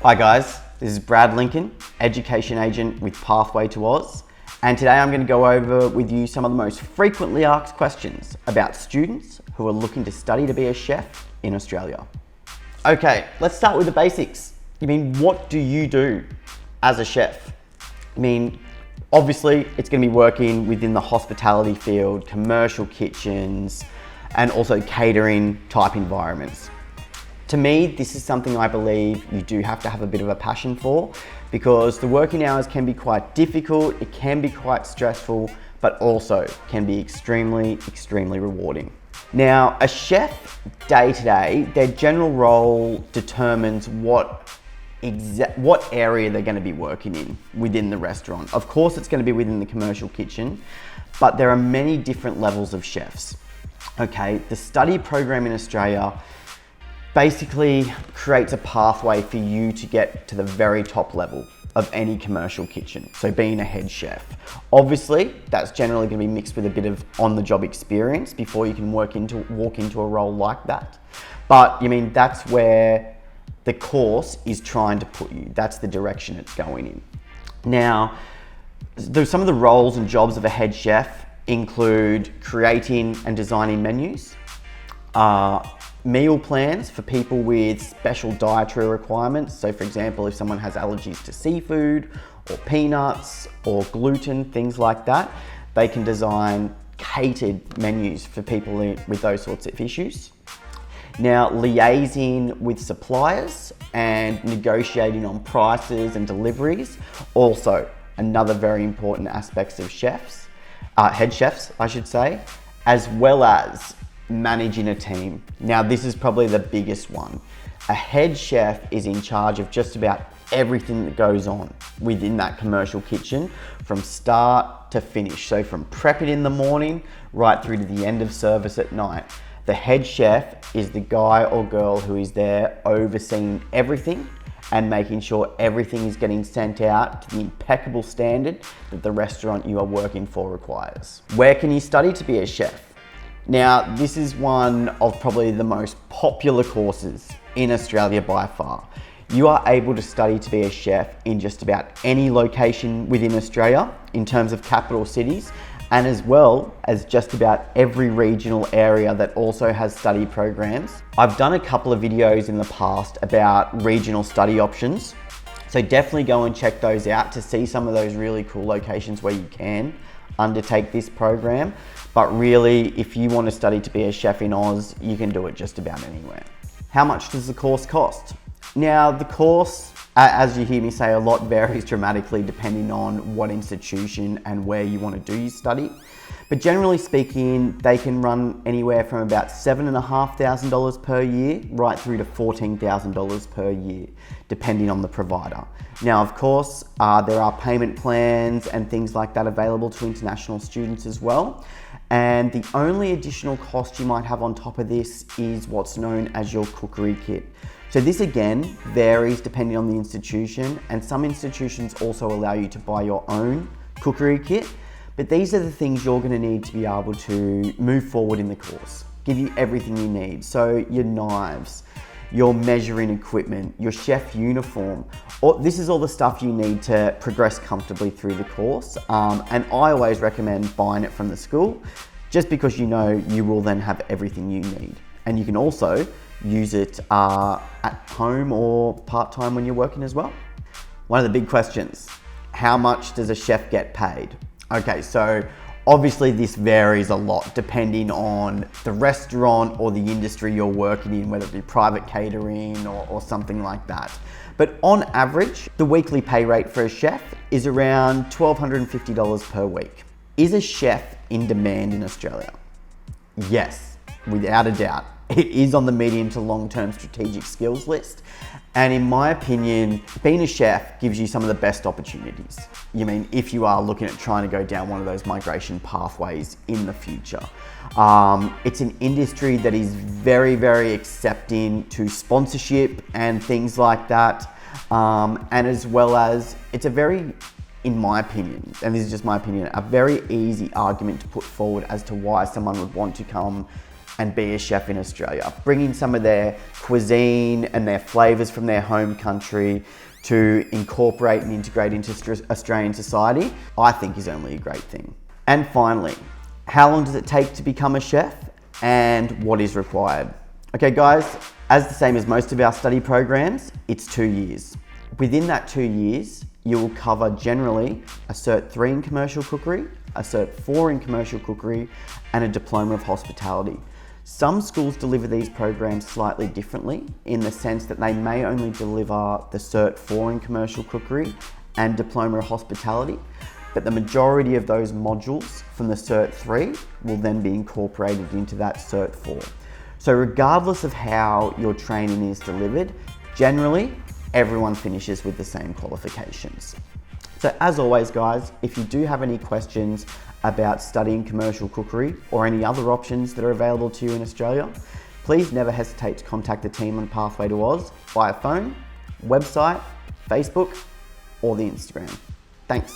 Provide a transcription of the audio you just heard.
Hi guys, this is Brad Lincoln, Education Agent with Pathway to Oz, and today I'm going to go over with you some of the most frequently asked questions about students who are looking to study to be a chef in Australia. Okay, let's start with the basics. What do you do as a chef? Obviously it's going to be working within the hospitality field, commercial kitchens, and also catering type environments. To me, this is something I believe you do have to have a bit of a passion for, because the working hours can be quite difficult, it can be quite stressful, but also can be extremely rewarding. Now, a chef day to day, their general role determines what area they're going to be working in within the restaurant. Of course, it's going to be within the commercial kitchen, but there are many different levels of chefs. Okay, the study program in Australia basically creates a pathway for you to get to the very top level of any commercial kitchen, so being a head chef. Obviously, that's generally going to be mixed with a bit of on-the-job experience before you can walk into a role like that. But that's where the course is trying to put you. That's the direction it's going in. Now, some of the roles and jobs of a head chef include creating and designing menus, meal plans for people with special dietary requirements. So for example, if someone has allergies to seafood or peanuts or gluten, things like that, they can design catered menus for people with those sorts of issues. Now, liaising with suppliers and negotiating on prices and deliveries, also another very important aspect of chefs, head chefs, I should say, as well as managing a team. Now, this is probably the biggest one. A head chef is in charge of just about everything that goes on within that commercial kitchen from start to finish. So from prepping in the morning right through to the end of service at night. The head chef is the guy or girl who is there overseeing everything and making sure everything is getting sent out to the impeccable standard that the restaurant you are working for requires. Where can you study to be a chef? Now, this is one of probably the most popular courses in Australia by far. You are able to study to be a chef in just about any location within Australia in terms of capital cities, and as well as just about every regional area that also has study programs. I've done a couple of videos in the past about regional study options, so definitely go and check those out to see some of those really cool locations where you can undertake this program. But really, if you want to study to be a chef in Oz, you can do it just about anywhere. How much does the course cost? Now, the course, as you hear me say a lot, varies dramatically depending on what institution and where you want to do your study. But generally speaking, they can run anywhere from about $7,500 per year right through to $14,000 per year, depending on the provider. Now, of course, there are payment plans and things like that available to international students as well. And the only additional cost you might have on top of this is what's known as your cookery kit. So this again varies depending on the institution, and some institutions also allow you to buy your own cookery kit. But these are the things you're going to need to be able to move forward in the course, give you everything you need. So your knives, your measuring equipment, your chef uniform. This is all the stuff you need to progress comfortably through the course. And I always recommend buying it from the school, just because you know you will then have everything you need. And you can also use it at home or part-time when you're working as well. One of the big questions, how much does a chef get paid? Okay, so obviously this varies a lot depending on the restaurant or the industry you're working in, whether it be private catering or something like that. But on average, the weekly pay rate for a chef is around $1,250 per week. Is a chef in demand in Australia? Yes, without a doubt. It is on the medium to long-term strategic skills list. And in my opinion, being a chef gives you some of the best opportunities. If you are looking at trying to go down one of those migration pathways in the future. It's an industry that is very accepting to sponsorship and things like that. And as well as, it's a very, in my opinion, and this is just my opinion, a very easy argument to put forward as to why someone would want to come and be a chef in Australia. Bringing some of their cuisine and their flavors from their home country to incorporate and integrate into Australian society, I think is only a great thing. And finally, how long does it take to become a chef and what is required? Okay guys, as the same as most of our study programs, it's 2 years. Within that 2 years, you will cover generally a Cert 3 in commercial cookery, a Cert 4 in commercial cookery, and a Diploma of Hospitality. Some schools deliver these programs slightly differently in the sense that they may only deliver the Cert 4 in commercial cookery and Diploma of Hospitality, but the majority of those modules from the Cert 3 will then be incorporated into that Cert 4. So regardless of how your training is delivered, generally everyone finishes with the same qualifications. So as always guys, if you do have any questions about studying commercial cookery or any other options that are available to you in Australia, please never hesitate to contact the team on Pathway to Oz via phone, website, Facebook, or the Instagram. Thanks.